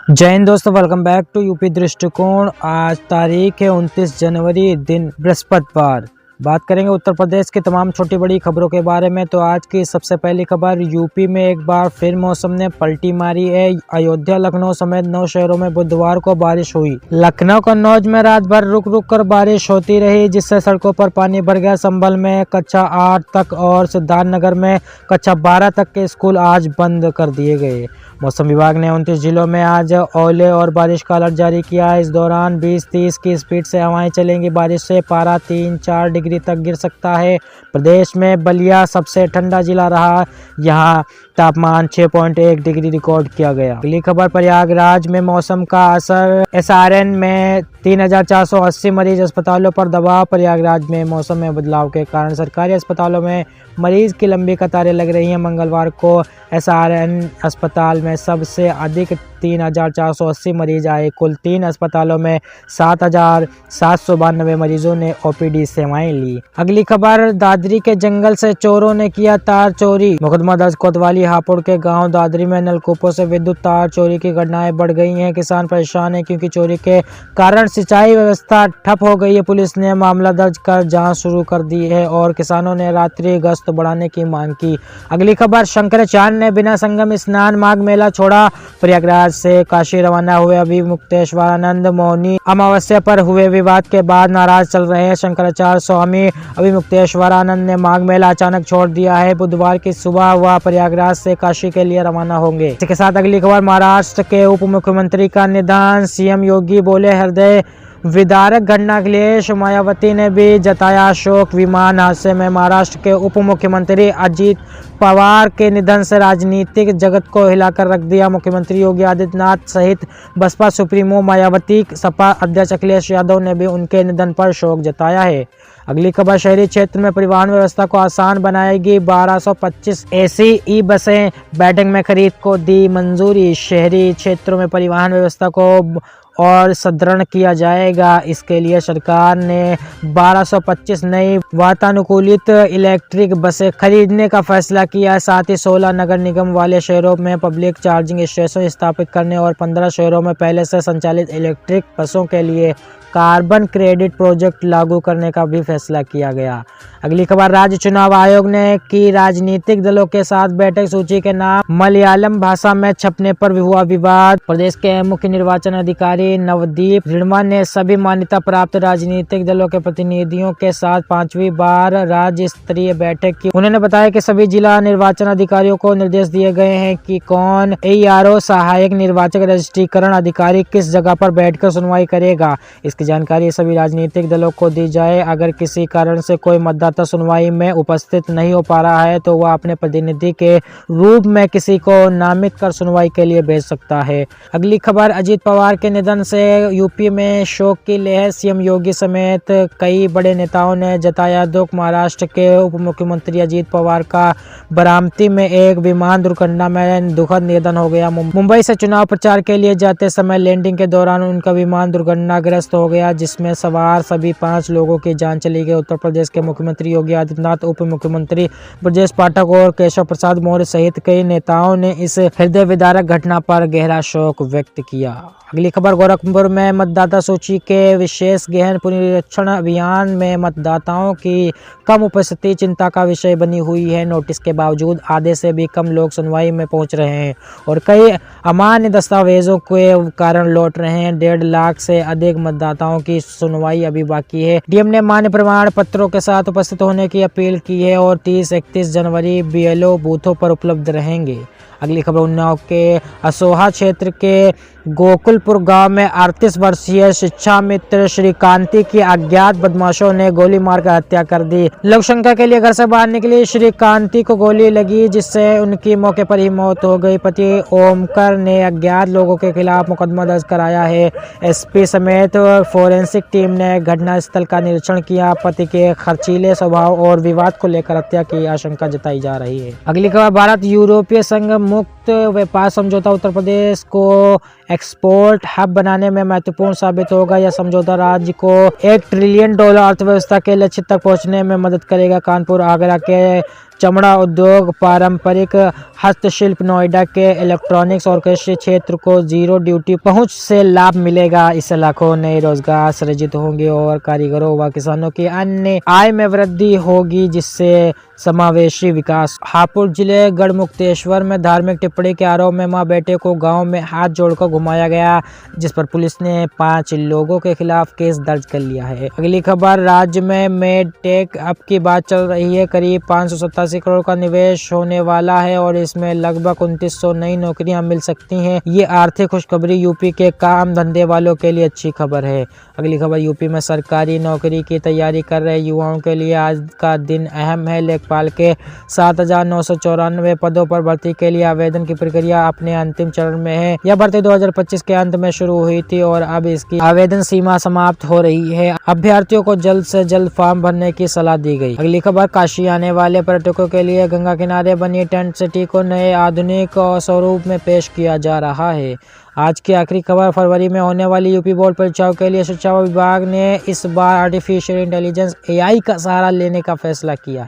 जय हिंद दोस्तों, welcome back to UP दृष्टिकोण। आज तारीख है 29 जनवरी, दिन बृहस्पतिवार। बात करेंगे उत्तर प्रदेश की तमाम छोटी बड़ी खबरों के बारे में। तो आज की सबसे पहली खबर, यूपी में एक बार फिर मौसम ने पलटी मारी है। अयोध्या, लखनऊ समेत 9 शहरों में बुधवार को बारिश हुई। लखनऊ, कन्नौज में रात भर रुक रुक कर बारिश होती रही, जिससे सड़कों पर पानी भर गया। संभल में कक्षा 8 तक और सिद्धार्थनगर में कक्षा 12 तक के स्कूल आज बंद कर दिए गए। मौसम विभाग ने 29 जिलों में आज ओले और बारिश का अलर्ट जारी किया है। इस दौरान 20-30 की स्पीड से हवाएं चलेंगी। बारिश से पारा 3-4 डिग्री तक गिर सकता है। प्रदेश में बलिया सबसे ठंडा जिला रहा, यहाँ तापमान 6.1 डिग्री रिकॉर्ड किया गया। अगली खबर, प्रयागराज में मौसम का असर। एसआरएन में 3480 मरीज, अस्पतालों पर दबाव। प्रयागराज में मौसम में बदलाव के कारण सरकारी अस्पतालों में मरीज की लंबी कतारें लग रही हैं। मंगलवार को एसआरएन अस्पताल में सबसे अधिक 3480 मरीज आए। कुल 3 अस्पतालों में 7792 मरीजों ने ओपीडी सेवाएं ली। अगली खबर, दादरी के जंगल से चोरों ने किया तार चोरी। मुकदमा दर्ज कोतवाली हापुड़ के गांव दादरी में नलकूपों से विद्युत तार चोरी की घटनाएं बढ़ गई हैं। किसान परेशान हैं क्योंकि चोरी के कारण सिंचाई व्यवस्था ठप हो गई है। पुलिस ने मामला दर्ज कर जांच शुरू कर दी है और किसानों ने रात्रि गश्त बढ़ाने की मांग की। अगली खबर, शंकराचार्य ने बिना संगम स्नान माघ मेला छोड़ा। प्रयागराज से काशी रवाना हुए अभिमुक्तेश्वरानंद मौनी अमावस्या पर हुए विवाद के बाद नाराज चल रहे हैं। शंकराचार्य स्वामी अभिमुक्तेश्वरानंद ने माघ मेला अचानक छोड़ दिया है। बुधवार की सुबह वह प्रयागराज से काशी के लिए रवाना होंगे। इसके साथ अगली खबर, महाराष्ट्र के उप मुख्यमंत्री का निधन। सीएम योगी बोले, हृदय विदारक घटना के लिए मायावती ने भी जताया शोक। विमान हादसे में महाराष्ट्र के उप मुख्यमंत्री अजित पवार के निधन से राजनीतिक जगत को हिलाकर रख दिया। मुख्यमंत्री योगी आदित्यनाथ सहित बसपा सुप्रीमो मायावती, सपा अध्यक्ष अखिलेश यादव ने भी उनके निधन पर शोक जताया है। अगली खबर, शहरी क्षेत्र में परिवहन व्यवस्था को आसान बनाएगी। 1225 एसी ई बसें बैठक में खरीद को दी मंजूरी। शहरी क्षेत्रों में परिवहन व्यवस्था को और सुदृढ़ किया जाएगा। इसके लिए सरकार ने 1225 नई वातानुकूलित इलेक्ट्रिक बसें खरीदने का फैसला किया है। साथ ही 16 नगर निगम वाले शहरों में पब्लिक चार्जिंग स्टेशन स्थापित करने और 15 शहरों में पहले से संचालित इलेक्ट्रिक बसों के लिए कार्बन क्रेडिट प्रोजेक्ट लागू करने का भी फैसला किया गया। अगली खबर, राज्य चुनाव आयोग ने की राजनीतिक दलों के साथ बैठक। सूची के नाम मलयालम भाषा में छपने पर हुआ विवाद। प्रदेश के मुख्य निर्वाचन अधिकारी नवदीप ऋणवा ने सभी मान्यता प्राप्त राजनीतिक दलों के प्रतिनिधियों के साथ 5वीं बार राज्य स्तरीय बैठक की। उन्होंने बताया कि सभी जिला निर्वाचन अधिकारियों को निर्देश दिए गए हैं कि कौन एआरओ, सहायक निर्वाचक रजिस्ट्रीकरण अधिकारी किस जगह पर बैठकर सुनवाई करेगा। इसकी जानकारी सभी राजनीतिक दलों को दी जाए। अगर किसी कारण से कोई मतदाता सुनवाई में उपस्थित नहीं हो पा रहा है तो वह अपने प्रतिनिधि के रूप में किसी को नामित कर सुनवाई के लिए भेज सकता है। अगली खबर, अजित पवार के निधन से यूपी में शोक की लहर। सीएम योगी समेत कई बड़े नेताओं ने जताया दुख। महाराष्ट्र के उप मुख्यमंत्री अजित पवार का बारामती में एक विमान दुर्घटना में दुखद निधन हो गया। मुंबई से चुनाव प्रचार के लिए जाते समय लैंडिंग के दौरान उनका विमान दुर्घटनाग्रस्त हो गया, जिसमें सवार सभी 5 लोगों की जान चली गई। उत्तर प्रदेश के मुख्यमंत्री योगी आदित्यनाथ, उप मुख्यमंत्री ब्रजेश पाठक और केशव प्रसाद मौर्य सहित कई नेताओं ने इस हृदय विदारक घटना पर गहरा शोक व्यक्त किया। अगली खबर, गोरखपुर में मतदाता सूची के विशेष गहन पुनरीक्षण अभियान में मतदाताओं की कम उपस्थिति चिंता का विषय बनी हुई है। नोटिस के बावजूद आधे से भी कम लोग सुनवाई में पहुंच रहे हैं और कई अमान्य दस्तावेजों के कारण लौट रहे हैं। 1.5 लाख से अधिक मतदाताओं की सुनवाई अभी बाकी है। डीएम ने मान्य प्रमाण पत्रों के साथ उपस्थित होने की अपील की है और 30-31 जनवरी बीएलओ बूथों पर उपलब्ध रहेंगे। अगली खबर, उन्नाव के असोहा क्षेत्र के गोकुलपुर गांव में 38 वर्षीय शिक्षा मित्र श्रीकांति की अज्ञात बदमाशों ने गोली मारकर हत्या कर दी। लोक शंका के लिए घर से बाहर निकली श्रीकांति को गोली लगी, जिससे उनकी मौके पर ही मौत हो गई। पति ओमकर ने अज्ञात लोगों के खिलाफ मुकदमा दर्ज कराया है। एसपी समेत फोरेंसिक टीम ने घटनास्थल का निरीक्षण किया। पति के खर्चीले स्वभाव और विवाद को लेकर हत्या की आशंका जताई जा रही है। अगली खबर, भारत यूरोपीय संघ मुक्त व्यापार समझौता उत्तर प्रदेश को एक्सपोर्ट हब बनाने में महत्वपूर्ण साबित होगा। यह समझौता राज्य को $1 ट्रिलियन अर्थव्यवस्था के लक्ष्य तक पहुंचने में मदद करेगा। कानपुर, आगरा के चमड़ा उद्योग, पारंपरिक हस्तशिल्प, नोएडा के इलेक्ट्रॉनिक्स और कृषि क्षेत्र को जीरो ड्यूटी पहुंच से लाभ मिलेगा। इससे लाखों नए रोजगार सृजित होंगे और कारीगरों व किसानों की अन्य आय में वृद्धि होगी, जिससे समावेशी विकास। हापुड़ जिले गढ़मुक्तेश्वर में धार्मिक टिप्पणी के आरोप में मां बेटे को गांव में हाथ जोड़कर घुमाया गया, जिस पर पुलिस ने 5 लोगों के खिलाफ केस दर्ज कर लिया है। अगली खबर, राज्य में मेडटेक अब की बात चल रही है। करीब 587 करोड़ का निवेश होने वाला है और इसमें लगभग 2900 नई नौकरियां मिल सकती हैं। ये आर्थिक खुशखबरी यूपी के काम धंधे वालों के लिए अच्छी खबर है। अगली खबर, यूपी में सरकारी नौकरी की तैयारी कर रहे युवाओं के लिए आज का दिन अहम है। लेखपाल के 7,994 पदों पर भर्ती के लिए आवेदन की प्रक्रिया अपने अंतिम चरण में है। यह भर्ती 2025 के अंत में शुरू हुई थी और अब इसकी आवेदन सीमा समाप्त हो रही है। अभ्यर्थियों को जल्द से जल्द फॉर्म भरने की सलाह दी गई। अगली खबर, काशी आने वाले पर्यटकों के लिए गंगा किनारे बनी टेंट सिटी को नए आधुनिक स्वरूप में पेश किया जा रहा है। आज की आखिरी खबर, फरवरी में होने वाली यूपी बोर्ड परीक्षाओं के लिए शिक्षा विभाग ने इस बार आर्टिफिशियल इंटेलिजेंस AI का सहारा लेने का फैसला किया है।